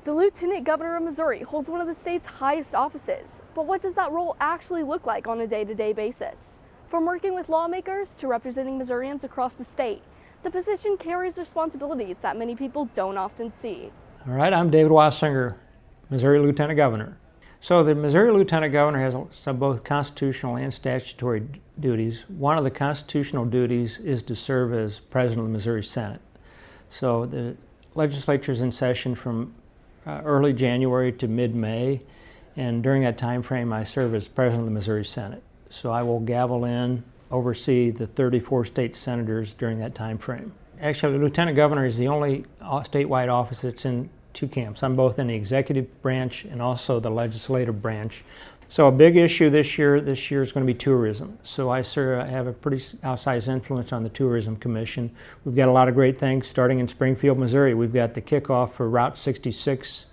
The Lieutenant Governor of Missouri holds one of the state's highest offices, but what does that role actually look like on a day-to-day basis? From working with lawmakers to representing Missourians across the state, the position carries responsibilities that many people don't often see. All right, I'm David Wasinger, Missouri Lieutenant Governor. So the Missouri Lieutenant Governor has some both constitutional and statutory duties. One of the constitutional duties is to serve as President of the Missouri Senate. So the legislature is in session from early January to mid-May, and during that time frame I serve as President of the Missouri Senate. So I will gavel in, oversee the 34 state senators during that time frame. Actually, the Lieutenant Governor is the only statewide office that's in two camps. I'm both in the executive branch and also the legislative branch. So a big issue this year is going to be tourism. So I have a pretty outsized influence on the Tourism Commission. We've got a lot of great things starting in Springfield, Missouri. We've got the kickoff for Route 66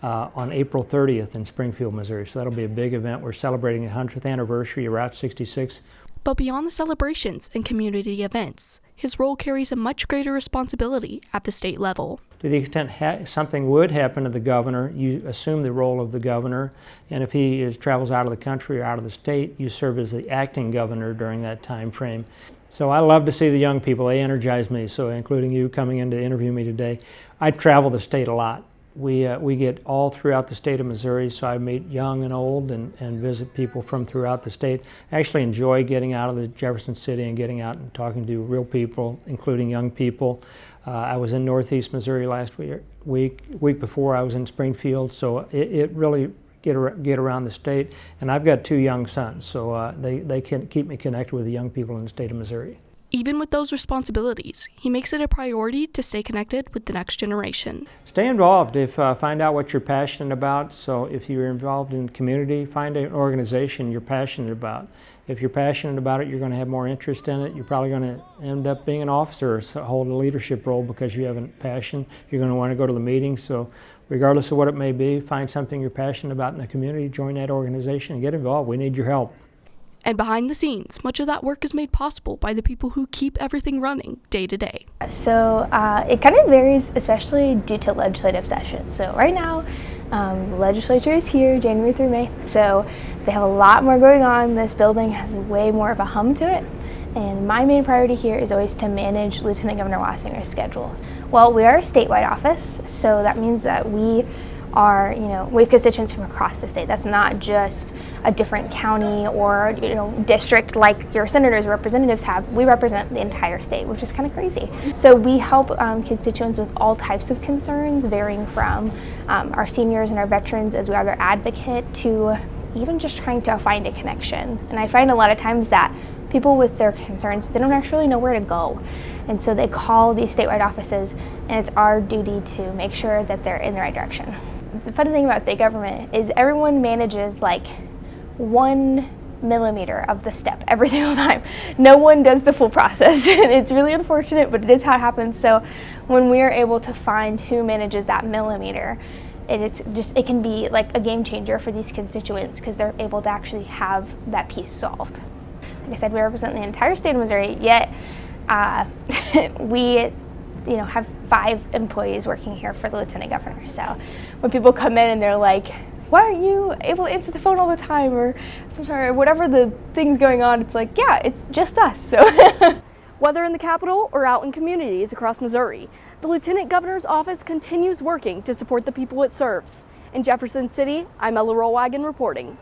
on April 30th in Springfield, Missouri. So that'll be a big event. We're celebrating the 100th anniversary of Route 66. But beyond the celebrations and community events, his role carries a much greater responsibility at the state level. To the extent something would happen to the governor, you assume the role of the governor, and if he travels out of the country or out of the state, you serve as the acting governor during that time frame. So I love to see the young people. They energize me, so including you coming in to interview me today. I travel the state a lot. We get all throughout the state of Missouri, so I meet young and old and visit people from throughout the state. I actually enjoy getting out of the Jefferson City and getting out and talking to real people, including young people. I was in Northeast Missouri last week before I was in Springfield, so it really get around the state. And I've got two young sons, so they can keep me connected with the young people in the state of Missouri. Even with those responsibilities, he makes it a priority to stay connected with the next generation. Stay involved. Find out what you're passionate about. So if you're involved in community, find an organization you're passionate about. If you're passionate about it, you're going to have more interest in it. You're probably going to end up being an officer or hold a leadership role because you have a passion. You're going to want to go to the meetings. So regardless of what it may be, find something you're passionate about in the community, join that organization, and get involved. We need your help. And behind the scenes, much of that work is made possible by the people who keep everything running day to day. So it kind of varies, especially due to legislative session. So right now, the legislature is here January through May. So they have a lot more going on. This building has way more of a hum to it. And my main priority here is always to manage Lieutenant Governor Wasinger's schedule. Well, we are a statewide office, so that means that we have constituents from across the state. That's not just a different county or district like your senators or representatives have. We represent the entire state, which is kind of crazy. So we help constituents with all types of concerns, varying from our seniors and our veterans as we are their advocate to even just trying to find a connection. And I find a lot of times that people with their concerns, they don't actually know where to go. And so they call these statewide offices, and it's our duty to make sure that they're in the right direction. The funny thing about state government is everyone manages like 1 millimeter of the step every single time. No one does the full process. It's really unfortunate, but it is how it happens. So when we are able to find who manages that millimeter, it can be like a game changer for these constituents because they're able to actually have that piece solved. Like I said, we represent the entire state of Missouri, yet we have 5 employees working here for the Lieutenant Governor. So when people come in and they're like, why aren't you able to answer the phone all the time, or whatever the thing's going on, it's like, yeah, it's just us. So Whether in the Capitol or out in communities across Missouri, the Lieutenant Governor's office continues working to support the people it serves. In Jefferson City, I'm Rollwagen reporting.